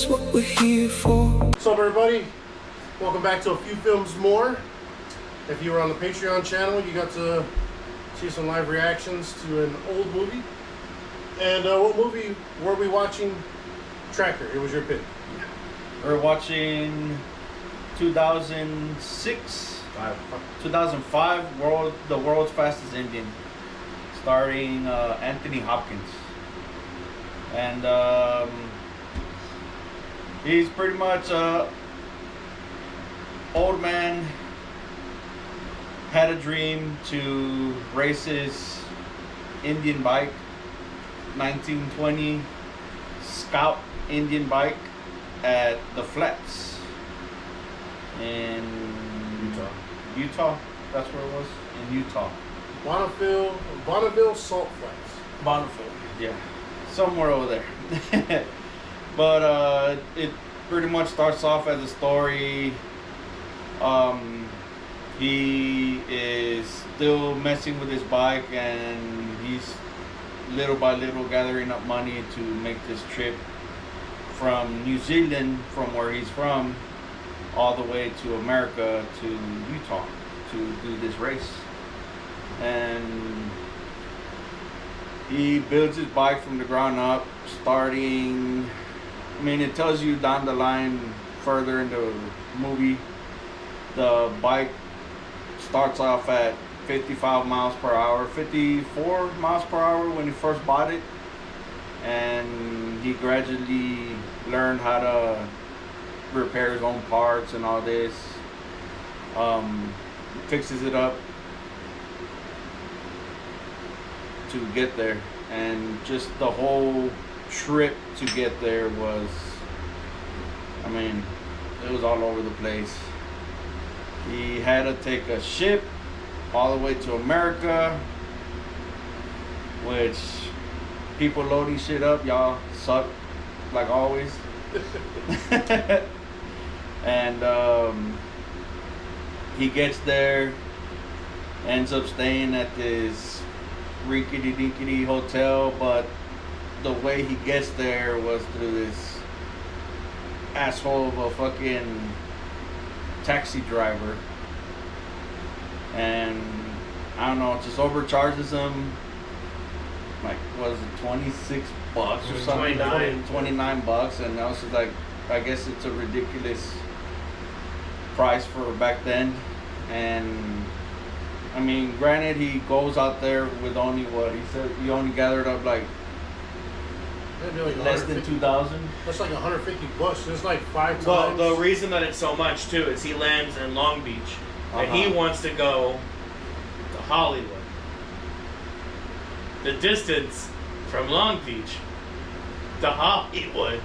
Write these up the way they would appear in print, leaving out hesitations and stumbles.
that's what we're here for. What's up, everybody? Welcome back to A Few Films More. If you were on the Patreon channel, you got to see some live reactions to an old movie. And what movie were we watching? Tracker, it was your pick. We're watching 2005, The World's Fastest Indian, starring Anthony Hopkins. And he's pretty much old man, had a dream to race his Indian bike, 1920 Scout Indian bike at the Flats in Utah. That's where it was, in Utah. Bonneville Salt Flats. Bonneville, yeah, somewhere over there. But it pretty much starts off as a story. He is still messing with his bike, and he's little by little gathering up money to make this trip from New Zealand, from where he's from, all the way to America, to Utah, to do this race. And he builds his bike from the ground up, starting, I mean, it tells you down the line further in the movie, the bike starts off at 55 miles per hour, 54 miles per hour when he first bought it. And he gradually learned how to repair his own parts and all this. Fixes it up to get there. And just the whole trip to get there was, I mean, it was all over the place. He had to take a ship all the way to America, which people loading shit up, y'all suck like always. And he gets there, ends up staying at this rinkety-dinkety hotel, but the way he gets there was through this asshole of a fucking taxi driver. And I don't know, just overcharges him, like, what is it, 26 bucks or something? 29 bucks. And I was just like, I guess it's a ridiculous price for back then. And I mean, granted, he goes out there with only what he said, he only gathered up like less than 2,000. That's like 150 bucks. It's like 5 times. Well, the reason that it's so much too is he lands in Long Beach, and he wants to go to Hollywood. The distance from Long Beach to Hollywood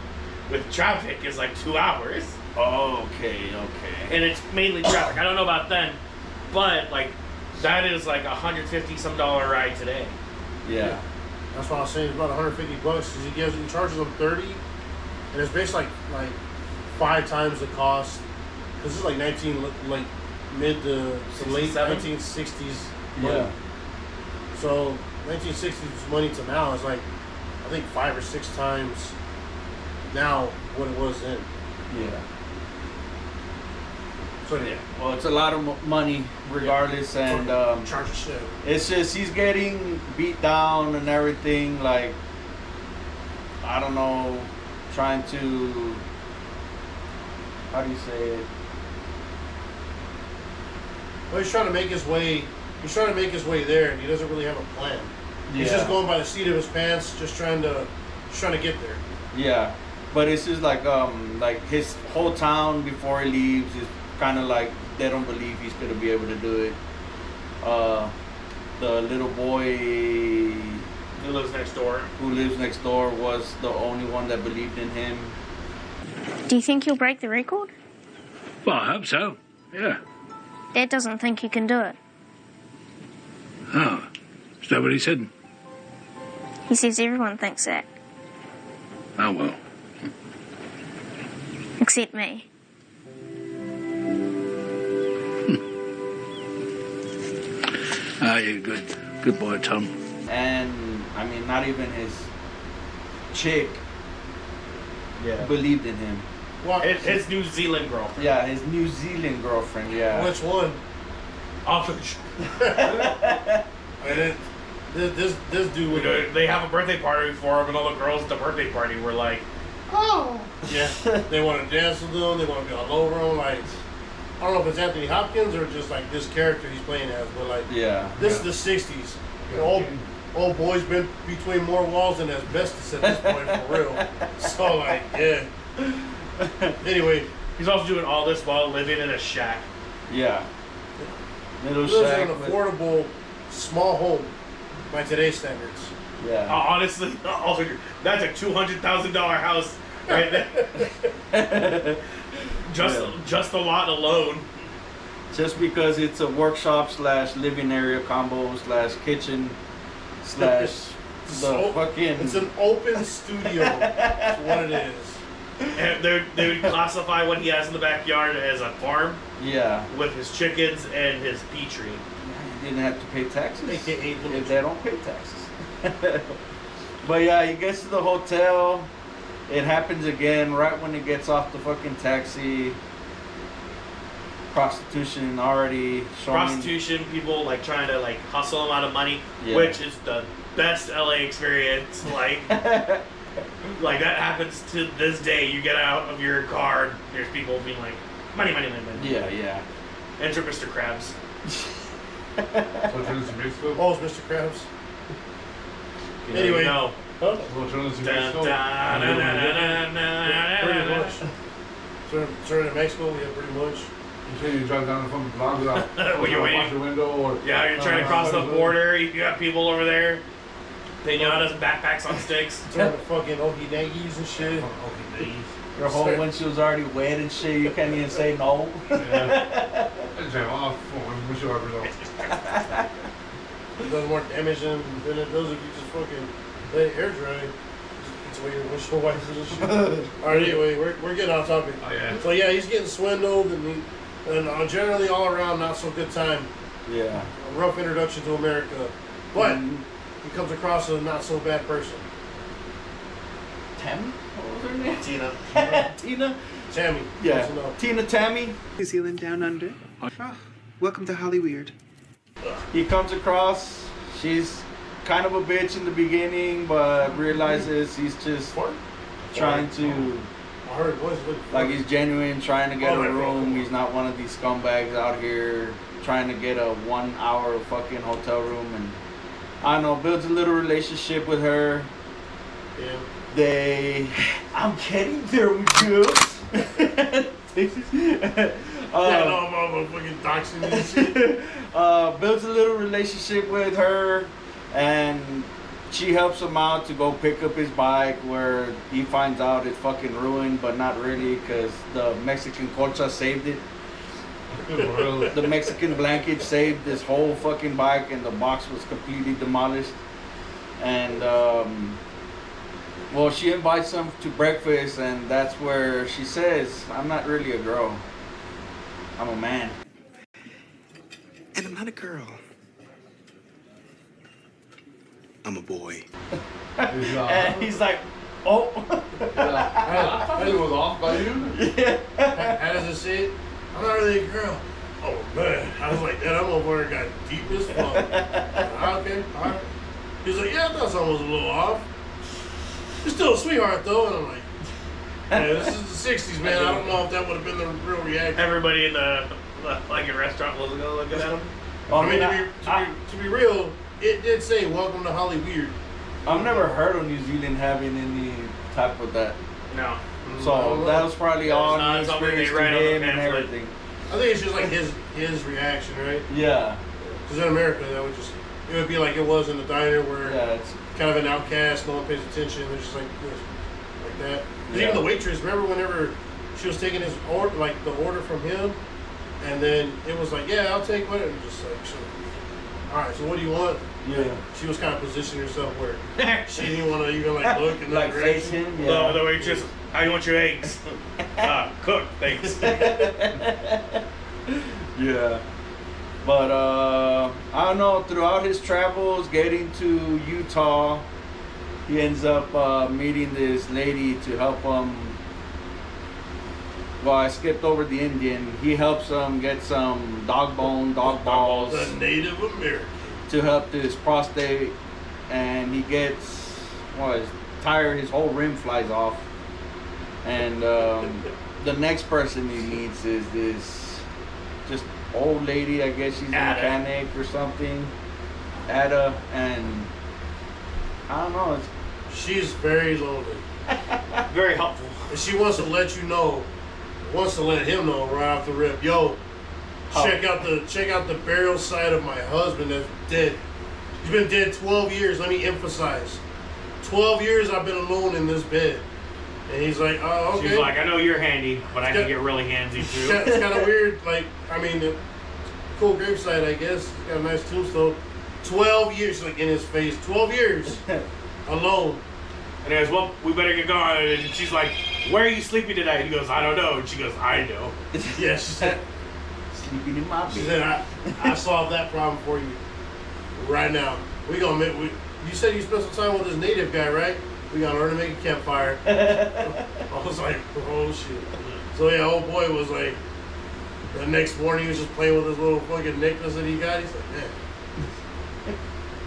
with traffic is like 2 hours. Okay. And it's mainly traffic. I don't know about then, but like that is like $150 ride today. Yeah. That's what I was saying. It's about 150 bucks. He charges them 30, and it's basically like 5 times the cost. Because this is like mid to late 1960s money. Yeah. So 1960s money to now is like, I think 5 or 6 times now what it was then. Yeah. So yeah. Well, it's a lot of money regardless, and charge a shit. it's just he's getting beat down and everything. Like, I don't know, trying to, how do you say it? Well, he's trying to make his way. He's trying to make his way there, and he doesn't really have a plan. He's just going by the seat of his pants, just trying to get there. Yeah, but it's just like his whole town before he leaves is kind of like they don't believe he's gonna be able to do it. The little boy Who lives next door was the only one that believed in him. Do you think you'll break the record? Well, I hope so. Yeah. Dad doesn't think you can do it. Oh, is that what he said? He says everyone thinks that. Oh, well. Except me. Ah, you're good. Good boy, Tom. And, I mean, not even his chick believed in him. Well, His New Zealand girlfriend. Yeah, his New Zealand girlfriend. Yeah. which one? And this dude would. They have a birthday party for him, and all the girls at the birthday party were like, "Oh, Yeah, they want to dance with them. They want to be all over them. Like, I don't know if it's Anthony Hopkins or just like this character he's playing as, but like, this is the '60s. Old boy's been between more walls than asbestos at this point, for real. So like, yeah. Anyway, he's also doing all this while living in a shack." Yeah. Little he lives shack. in an affordable, small home by today's standards. Yeah. Honestly, that's a $200,000 house right there. Just the lot alone. Just because it's a workshop / living area combo / kitchen / fucking. It's an open studio. That's what it is. And they would classify what he has in the backyard as a farm. Yeah. With his chickens and his pea tree. He didn't have to pay taxes. AKA if they don't pay taxes. But yeah, he gets to the hotel. It happens again right when he gets off the fucking taxi. Prostitution already showing. Prostitution, people like trying to like hustle him out of money, which is the best LA experience. Like, like that happens to this day. You get out of your car, there's people being like, money, money, money, money. Yeah. Enter Mr. Krabs. Oh, it's Mr. Krabs. Anyway, no. Huh? Pretty much. Turn in Mexico, yeah, pretty much. You say you drive down the fucking block without when you're waiting. your window, or Yeah, you're trying to cross the border. You got people over there. Pinatas and backpacks on sticks. Turn to fucking Okey-Dakes and shit. Your whole windshield's already wet and shit. You can't even say no. Yeah. Jam off. Windshield wipers off. It does more damage than it does if you just fucking let it air dry. It's away your windshield wipers and shit. Alright, anyway, we're getting off topic. Oh, yeah. So yeah, he's getting swindled and generally all around not so good time. Yeah. A rough introduction to America. But he comes across a not so bad person. Tammy? What was her name? Tina. Tina? Tammy. Yeah. Close enough. Tina Tammy. New Zealand down under. Oh, welcome to Hollyweird. He comes across, she's kind of a bitch in the beginning, but realizes he's just trying to, I heard voice like, he's genuine, trying to get Oh, a right, room. right. He's not one of these scumbags out here trying to get a 1 hour fucking hotel room. And I don't know, builds a little relationship with her. Yeah. I'm getting there with you. I'm fucking doxing and shit. Builds a little relationship with her, and she helps him out to go pick up his bike, where he finds out it's fucking ruined, but not really, because the Mexican colcha saved it. The Mexican blanket saved this whole fucking bike, and the box was completely demolished. And well, she invites him to breakfast, and that's where she says, "I'm not really a girl. I'm a man." And I'm not a girl. I'm a boy. And he's like, "Oh." I thought it was off by you. Yeah. How does it say it? I'm not really a girl. Oh man. I was like, that motherfucker got deep as fuck. Okay, alright. He's like, yeah, I thought something was a little off. You're still a sweetheart though, and I'm like, yeah, this is the 60s, man. I don't know if that would have been the real reaction. Everybody in the fucking restaurant was looking at him. I mean, to be real, it did say welcome to Hollyweird. I've never heard of New Zealand having any type of that. No. So that was probably all new experience to him and everything. I think it's just like his reaction, right? Yeah. Because in America, it would be like it was in the diner where it's kind of an outcast, no one pays attention. They're just like this, like that. And even the waitress, remember whenever she was taking his order, like the order from him, and then it was like, yeah, I'll take whatever. And just like, sure. All right, so what do you want? Yeah. She was kind of positioning herself where she didn't want to even like look in like that face direction. him. Yeah. The waitress, how you want your eggs? Cooked, thanks. Yeah. But I don't know, throughout his travels getting to Utah, he ends up meeting this lady to help him Well, I skipped over the Indian. He helps him get some dog balls. The Native American. To help his prostate, and he gets his tire, his whole rim flies off, and the next person he meets is this just old lady. I guess she's a mechanic or something. Ada, and I don't know. She's very lonely, very helpful, and she wants to let him know right off the rip. Yo. Check out the burial site of my husband that's dead. He's been dead 12 years. Let me emphasize, 12 years I've been alone in this bed. And he's like, oh, okay. She's like, I know you're handy, but I can get really handsy too. It's kind of weird. Like, I mean, cool gravesite, I guess. It's got a nice tombstone. 12 years, like in his face. 12 years alone. And he goes, well, we better get going. And she's like, where are you sleeping tonight? He goes, I don't know. And she goes, I know. Yeah, she said. Sleeping in my bed. She said, I solved that problem for you right now. We gonna make. You said you spent some time with this native guy, right? We gotta learn to make a campfire. I was like, oh shit. So yeah, old boy was like, the next morning he was just playing with his little fucking necklace that he got. He's like, man.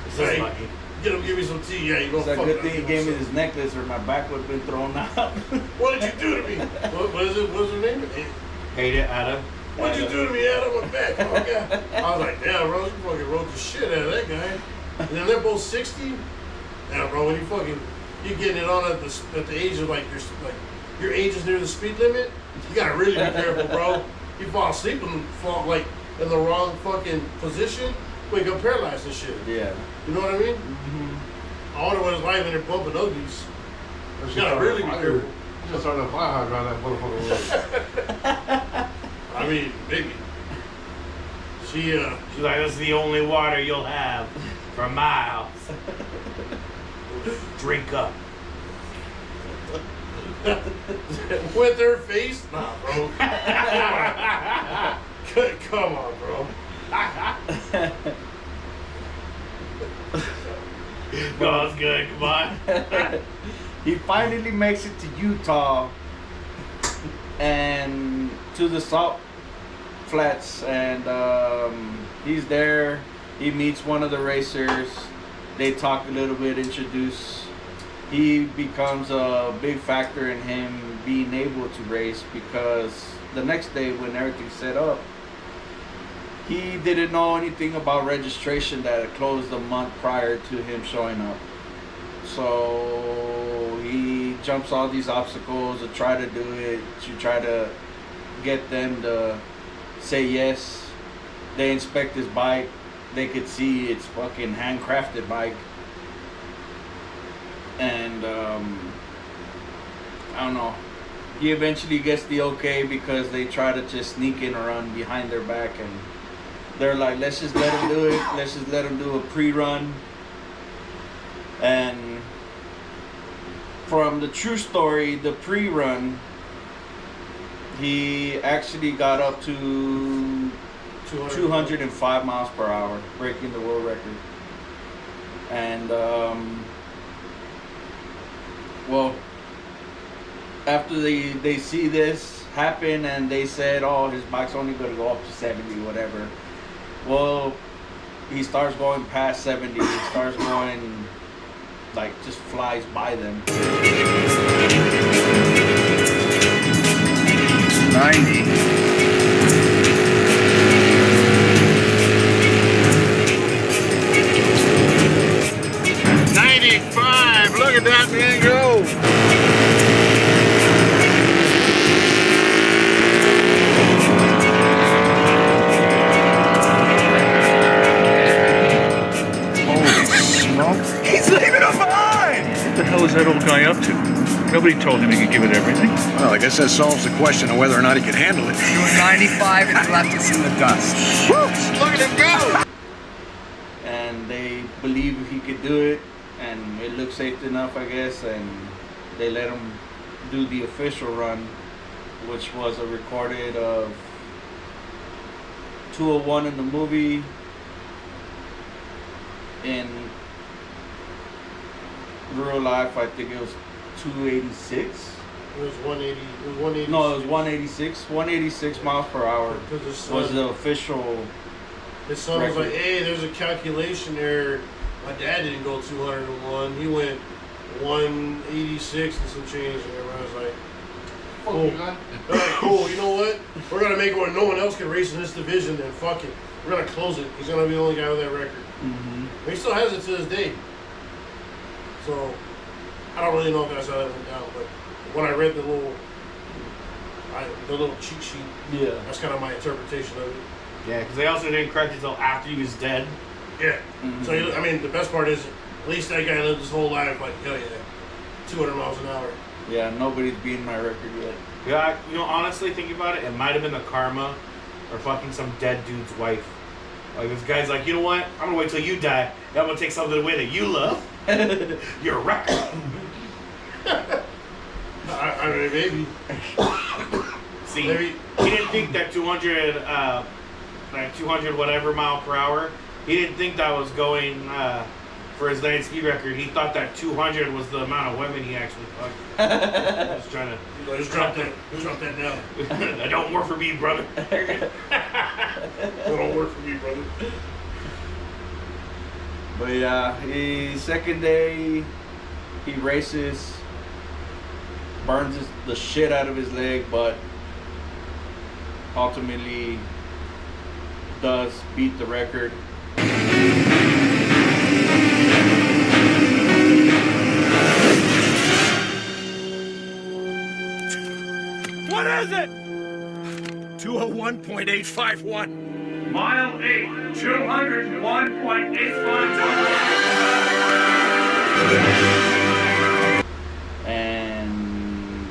He's like, lucky. Get him, give me some tea. Yeah, you gonna fuck. It's a good thing he gave me this necklace, or my back would have been thrown out. What did you do to me? What is it? What's her name? Hate it, Adam. What'd you do to me, Adam? My back. Oh god. I was like, damn, bro, you fucking wrote the shit out of that guy. And then they're both 60. Damn, bro, when you're getting it on at the age of your age is near the speed limit. You gotta really be careful, bro. You fall asleep and fall like in the wrong fucking position, wake up paralyzed and shit. Yeah. You know what I mean? Mm-hmm. I wonder what it's like when they're bumping Ogies. You gotta really be careful. You just started a fire hydrant on that motherfucker. I mean, maybe. She's like, this is the only water you'll have for miles. Drink up. With her face? Nah, bro. Come on, bro. No, it's good. Come on. He finally makes it to Utah and to the salt flats, and he's there. He meets one of the racers. They talk a little bit, introduce. He becomes a big factor in him being able to race, because the next day when everything's set up, he didn't know anything about registration that had closed a month prior to him showing up. So he jumps all these obstacles to try to do it, to try to get them to say yes. They inspect his bike. They could see it's fucking handcrafted bike. And I don't know. He eventually gets the okay, because they try to just sneak in or run behind their back, and they're like, let's just let him do it. Let's just let him do a pre-run. And from the true story, the pre-run, he actually got up to 205 miles per hour, breaking the world record. And well, after they see this happen, and they said, oh, his bike's only going to go up to 70, whatever. Well, he starts going past 70. He starts going, like, just flies by them. 90. 95. Look at that man go. He's leaving it behind! What the hell is that old guy up to? Nobody told him he could give it everything. Well, I guess that solves the question of whether or not he can handle it. Doing 95 and he left us in the dust. Woo! Look at him go! And they believe he could do it, and it looks safe enough, I guess, and they let him do the official run, which was a recorded of 201 in the movie. In real life, I think it was 286. It was 180. It was 180. No, it was 186. 186 miles per hour Because his son, was the official. his son was record. like, "Hey, there's a calculation error. My dad didn't go 201. He went 186 and some change." And everybody was like, Fuck "Cool, you, man. all right, cool. You know what? We're gonna make it where no one else can race in this division. Then fuck it. We're gonna close it. He's gonna be the only guy with that record." Mm-hmm. He still has it to this day. So I don't really know if that's how that went down, but when I read the little cheat sheet, Yeah. that's kind of my interpretation of it. Yeah, because they also didn't correct it until after he was dead. Yeah. Mhm. So I mean, the best part is at least that guy lived his whole life like hell yeah, 200 miles an hour. Yeah, nobody's beating my record yet. Yeah, you know, honestly, thinking about it, it might have been the karma or fucking some dead dude's wife. Like, this guy's like, you know what? I'm gonna wait till you die. And I'm gonna take something away that you love. Your record. I mean, maybe. See, Maybe. he didn't think that 200, like 200 whatever mile per hour. He didn't think that was going for his Landspeed record. He thought that 200 was the amount of women he actually fucked. I was trying to. Just drop that. Just drop that down. That don't work for me, brother. That don't work for me, brother. But yeah, second day, he races, burns the shit out of his leg, but ultimately does beat the record. What is it? 201.851. Mile 8, 201.851. And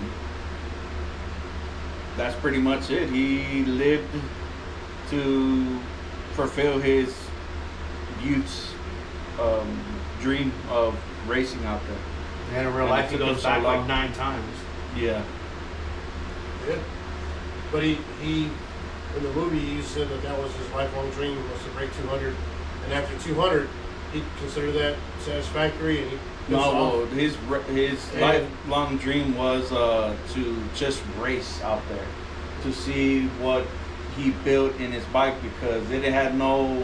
that's pretty much it. He lived to fulfill his youth's dream of racing out there. And in real And life, it he took him goes so back like long. 9 times. Yeah. Yeah. But he in the movie he said that was his lifelong dream was to break 200, and after 200 he considered that satisfactory, and he No, his lifelong dream was to just race out there, to see what he built in his bike, because it had no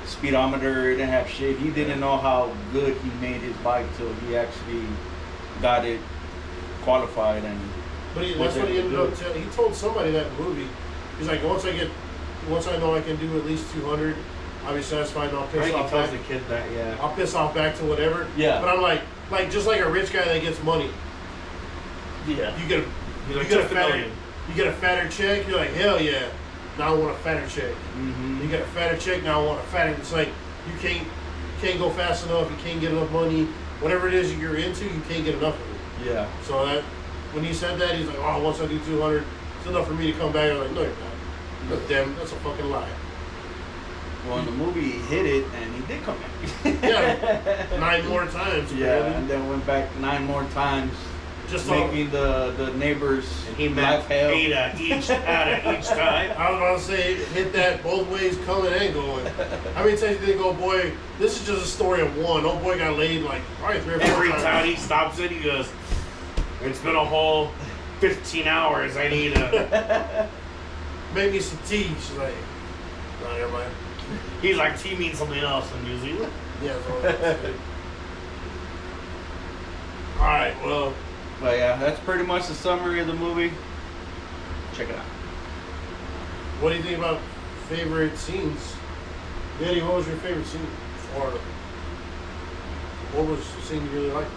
speedometer, it didn't have shit. He didn't know how good he made his bike till he actually got it qualified. And But that's what he ended up telling. He told somebody that in the movie. He's like, once I know I can do at least 200, I'll be satisfied and I'll I piss think he off tells back. the kid that, yeah. I'll piss off back to whatever. Yeah. But I'm like just like a rich guy that gets money. Yeah. You get a you get a fatter check. You're like, hell yeah. Now I want a fatter check. Mm-hmm. You get a fatter check. Now I want a fatter. It's like you can't go fast enough. You can't get enough money. Whatever it is you're into, you can't get enough of it. Yeah. So that when he said that, he's like, oh, once I do 200, it's enough for me to come back. I'm like, no, you're not. But damn, that's a fucking lie. Well, in the movie, he hit it, and he did come back. Yeah, 9 more times. Yeah, Really. and then went back 9 more times, Just making the neighbors And he life meant hell. 8 out of each time. I was about to say, hit that both ways, coming and going. How many times did they go, boy, this is just a story of one. Oh boy got laid like probably 3 or 4 Every times. time he stops it, he goes, it's been a whole 15 hours. I need a... Make me some tea. She's like, nah, never mind. He's like, tea means something else in New Zealand. Yeah, that's what I was gonna say. Alright, well, But yeah, that's pretty much the summary of the movie. Check it out. what do you think about favorite scenes? Danny, what was your favorite scene? Or what was the scene you really liked?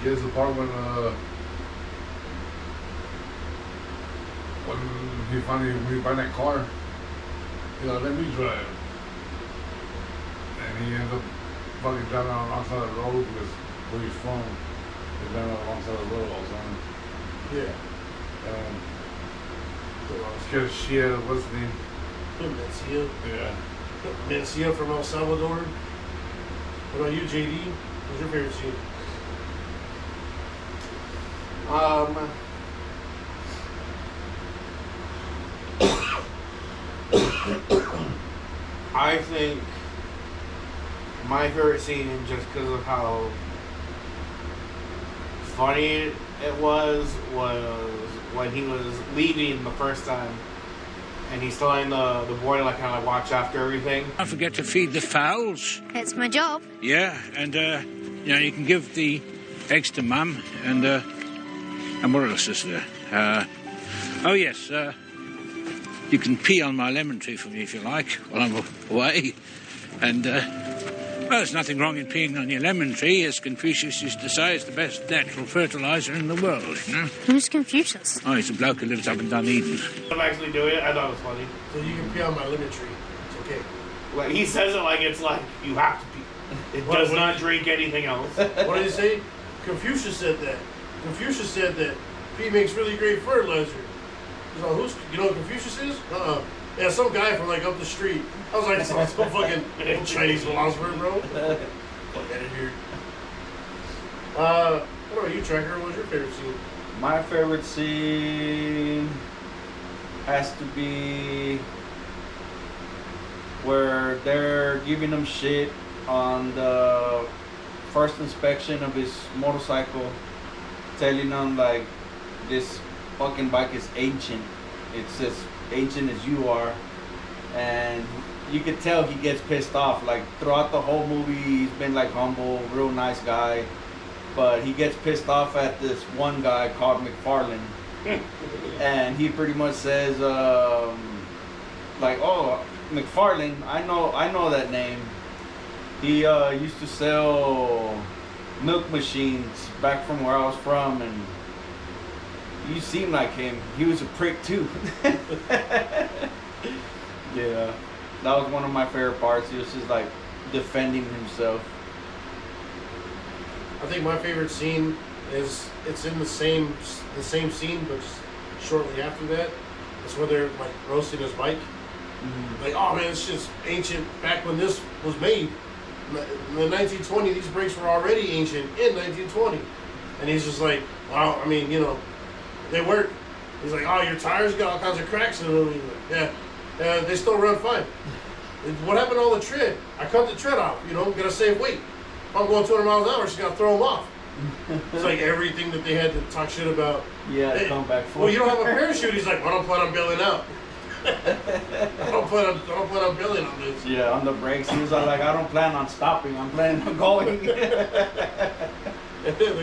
Here's the part when he finally buy that car, let me drive. And he ends up fucking driving on the wrong side of the road because where he's from, he's driving on the wrong side of the road all the time. Yeah. And scared the shit out of what's his name? Mencia. Yeah. Mencia from El Salvador. What about you, JD? What's your favorite scene? I think my favorite scene, just because of how funny it was when he was leaving the first time, and he's telling the boy to like kind of like watch after everything. Don't forget to feed the fowls. It's my job. Yeah, and you can give the eggs to Mum, and what else is there? Oh yes, you can pee on my lemon tree for me if you like while I'm away, and. Well, there's nothing wrong in peeing on your lemon tree. As Confucius used to say, it's the best natural fertilizer in the world, you know? Who's Confucius? Oh, he's a bloke who lives up in Dunedin. I'm actually doing it. I thought it was funny. So you can pee on my lemon tree. It's okay. Like, he says it like it's like you have to pee. It does not drink anything else. What did he say? Confucius said that. Confucius said that pee makes really great fertilizer. So you know what Confucius is? Yeah, some guy from like up the street. I was like, some fucking Chinese philosopher, bro. Fuck out of here. What about you, Tracker? What's your favorite scene? My favorite scene has to be where they're giving him shit on the first inspection of his motorcycle, telling him like this fucking bike is ancient. It's as ancient as you are, and you could tell he gets pissed off. Like throughout the whole movie, he's been like humble, real nice guy, but he gets pissed off at this one guy called McFarlane, and he pretty much says, like, "Oh, McFarlane, I know that name. He used to sell milk machines back from where I was from, and you seem like him. He was a prick too." Yeah, that was one of my favorite parts. He was just like defending himself. I think my favorite scene is it's in the same scene, but just shortly after that. It's where they're like roasting his bike. Mm-hmm. Like, oh man, it's just ancient. Back when this was made, in the 1920, these brakes were already ancient in 1920. And he's just like, wow, I mean, you know, they work. He's like, oh, your tires got all kinds of cracks in them. He's like, yeah, they still run fine. What happened to all the tread? I cut the tread off, you know, gotta save weight. If I'm going 200 miles an hour, she's gotta throw them off. It's like everything that they had to talk shit about. Yeah, hey, come back. Well, you don't have a parachute. He's like, I don't plan on bailing out. I don't plan on bailing on this. Yeah, on the brakes, he was like, I don't plan on stopping. I'm planning on going. They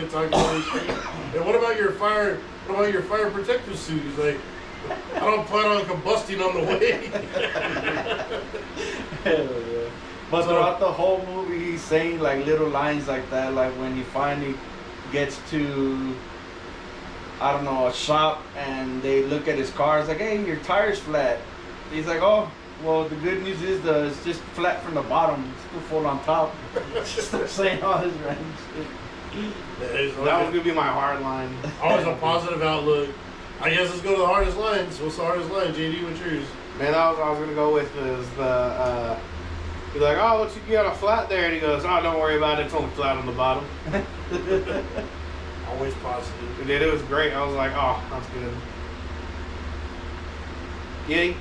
talk about this shit. And what about your fire? What about your fire protective suit? He's like, I don't plan on combusting on the way. Hell yeah. But throughout the whole movie, he's saying like little lines like that. Like when he finally gets to, I don't know, a shop and they look at his car, it's like, hey, your tire's flat. He's like, oh, well, the good news is it's just flat from the bottom. It's still full on top. Just saying all his random shit. That was going to be my hard line. Always a positive outlook. I guess let's go to the hardest line. So what's the hardest line? JD, what's yours? Man, I was going to go with is the, he's like, oh, what you got a flat there? And he goes, oh, don't worry about it. It's only flat on the bottom. Always positive. It did. It was great. I was like, oh, that's good. Giddy?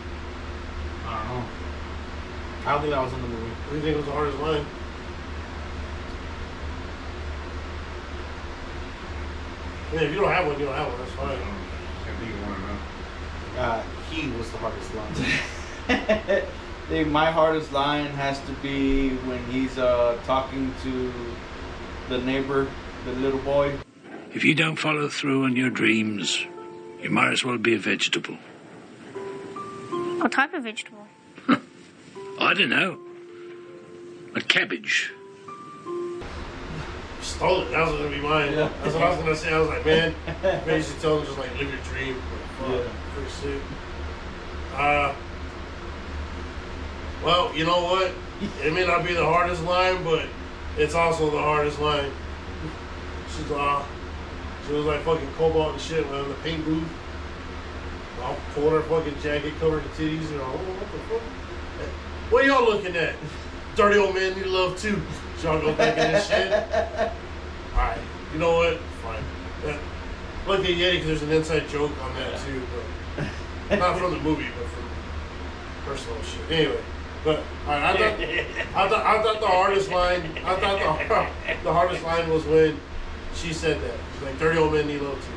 I don't know. I don't think that was in the movie. What do you think was the hardest line? Yeah, if you don't have one, you don't have one. That's fine. Can't think of one now. He was the hardest line. I think my hardest line has to be when he's talking to the neighbor, the little boy. If you don't follow through on your dreams, you might as well be a vegetable. What type of vegetable? I don't know. A cabbage. Stole it. That was going to be mine. Yeah. That's what I was going to say. I was like, man, maybe you should tell him just like live your dream. Like, fuck, pretty sick. Well, you know what? It may not be the hardest line, but it's also the hardest line. She was like fucking cobalt and shit in the paint booth. I'll pull her fucking jacket, cover the titties, and all, what the fuck? What are y'all looking at? Dirty old man need love too. Y'all go back in this shit. Alright, you know what? Fine. Look at Yeti because there's an inside joke on that too, but not from the movie, but from personal shit. Anyway, but I thought the hardest line. I thought the hardest line was when She said that. She's like, 30 old men need love too.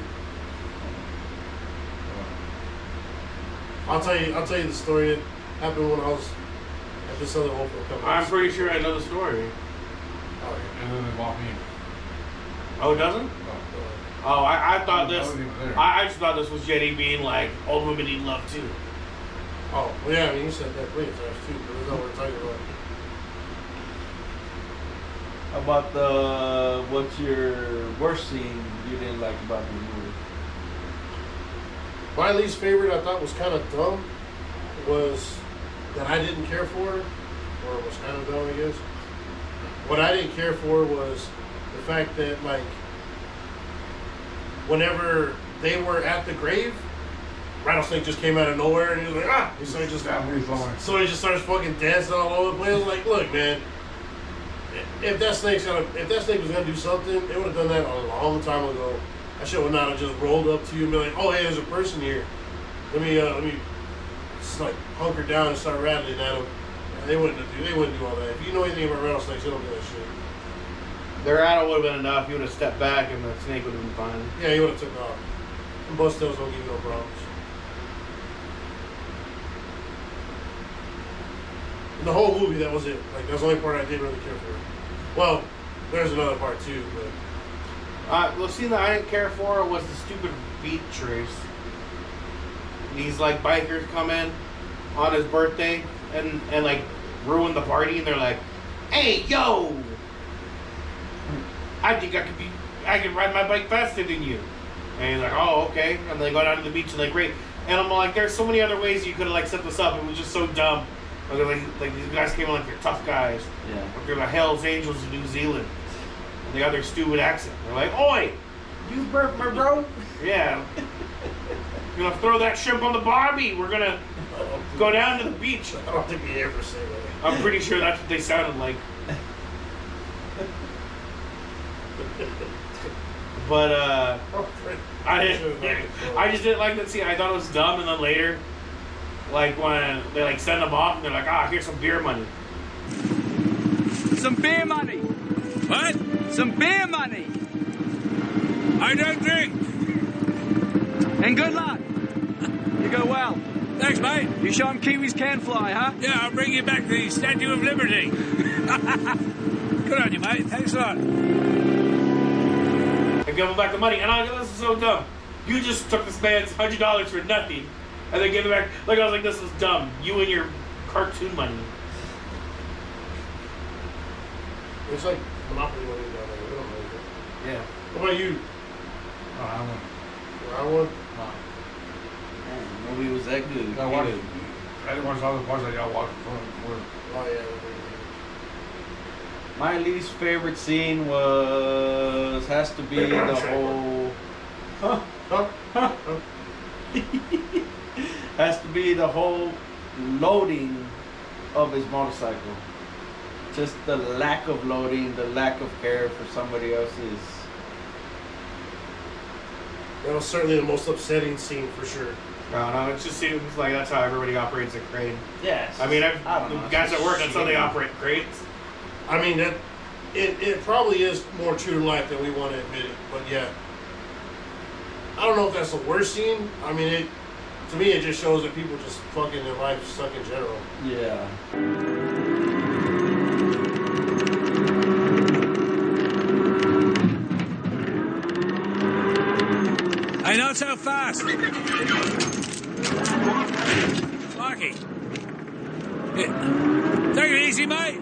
I'll tell you the story that happened when I was at this other home for a couple I'm months. pretty sure I know the story. Oh, yeah. And then they walk in. Oh, it doesn't? Oh, I thought this. I just thought this was Jenny being like, old women need love too. Oh, well, yeah, I mean, you said that plenty of times too, but that's not what we're talking about. How about what's your worst scene you didn't like about the movie? My least favorite I thought was kind of dumb was that I didn't care for, or was kind of dumb, I guess. What I didn't care for was the fact that, like, whenever they were at the grave, Rattlesnake just came out of nowhere and he was like, ah! So he just starts fucking dancing all over the place. I was like, look, man, if that snake was gonna do something, it would have done that a long time ago. That shit would not have just rolled up to you and be like, oh, hey, there's a person here. Let me just like hunker down and start rattling at them. They wouldn't do all that. If you know anything about rattlesnakes, they don't do that shit. The rattle would have been enough. You would have stepped back and the snake would have been fine. Yeah, he would have took off. And bust tails don't give you no problems. In the whole movie, that was it. Like, that's the only part I didn't really care for. Well, there's another part too, but the scene that I didn't care for was the stupid beach race. These like bikers come in on his birthday and like ruin the party, and they're like, "Hey, yo, I think I can ride my bike faster than you." And he's like, "Oh, okay." And they go down to the beach and like, great. And I'm like, there's so many other ways you could have like set this up. It was just so dumb. Like these guys came in like they're tough guys. Yeah. Like they're the Hell's Angels of New Zealand. And they got their stupid accent. They're like, "Oi, you burped my bro." Yeah. You're gonna throw that shrimp on the barbie. We're gonna go down to the beach. I don't think we ever say that. I'm pretty sure that's what they sounded like. But I just didn't like that scene. I thought it was dumb, and then later, like when they like send them off, and they're like, "Ah, here's some beer money." Some beer money. What? Some beer money. I don't drink. And good luck. You go well. Thanks, mate. You show them Kiwis can fly, huh? Yeah, I'll bring you back the Statue of Liberty. Good on you, mate. Thanks a lot. And give him back the money. And I go, "This is so dumb. You just took this man's $100 for nothing, and then gave it back." Like, I was like, "This is dumb. You and your cartoon money." It's like Monopoly money down there. We don't know that. Yeah. What about you? Oh, I won. I won. Man, the movie was that good. I didn't watch all the parts that y'all watched before. Oh yeah. My least favorite scene has to be the whole. Has to be the whole loading of his motorcycle. Just the lack of loading, the lack of care for somebody else's. That was certainly the most upsetting scene for sure. No, it just seems like that's how everybody operates a crane. Yes. I mean, I don't know. guys at work, that's how they operate cranes. I mean, that it probably is more true to life than we want to admit it. But yeah, I don't know if that's the worst scene. I mean, to me, it just shows that people just fucking their lives suck in general. Yeah. Hey, not so fast. Lucky. Yeah. Take it easy, mate.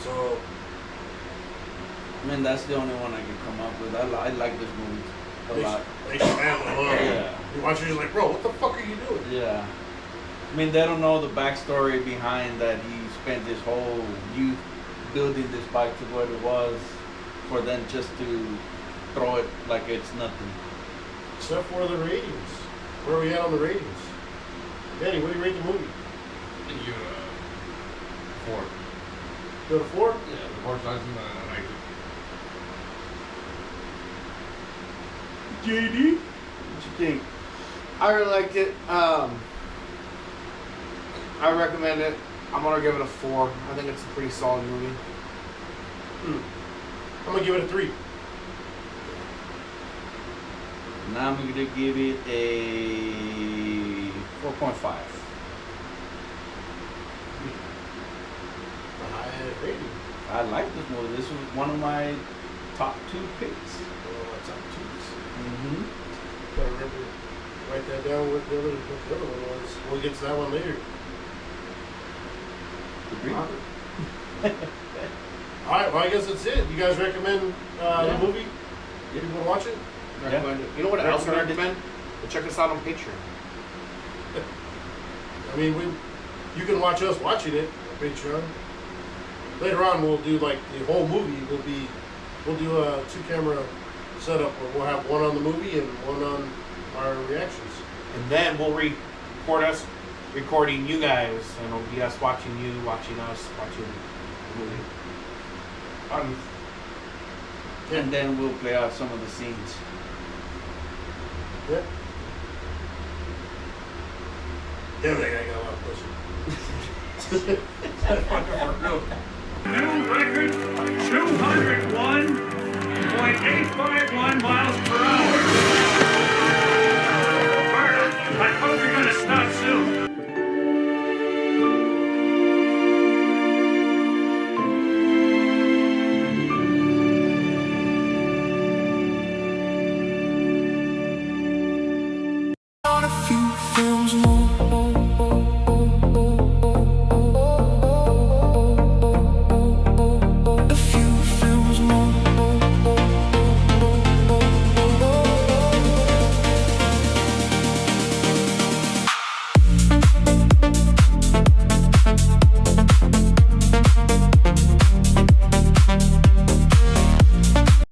So, I mean, that's the only one I can come up with. I like this movie a lot. They should have them. Yeah. You watch it, you're like, bro, what the fuck are you doing? Yeah. I mean, they don't know the backstory behind that he spent his whole youth building this bike to what it was for them just to throw it like it's nothing. Except for the ratings. Where are we at on the ratings? Danny, what do you rate the movie? I think you 4. Go to 4? Yeah, the parts I seen, I liked it. JD? What you think? I really liked it. I recommend it. I'm gonna give it a 4. I think it's a pretty solid movie. I'm gonna give it a 3. Now I'm gonna give it a 4.5. A high rating. I like this movie. This was one of my top 2 picks. One of my top 2s. Mm-hmm. Gotta remember, write that down what the other one was. We'll get to that one later. Alright, well I guess that's it. You guys recommend the movie? Yeah. You want to watch it? Recommend it. You know what else I recommend? Check us out on Patreon. I mean, you can watch us watching it on Patreon. Later on, we'll do like the whole movie. We'll do a 2-camera setup where we'll have one on the movie and one on our reactions. And then we'll record us recording you guys, and it'll be us watching you, watching us, watching the movie. And then we'll play out some of the scenes. Yeah. Damn, that guy got a lot of pussy. New record, 201.851 miles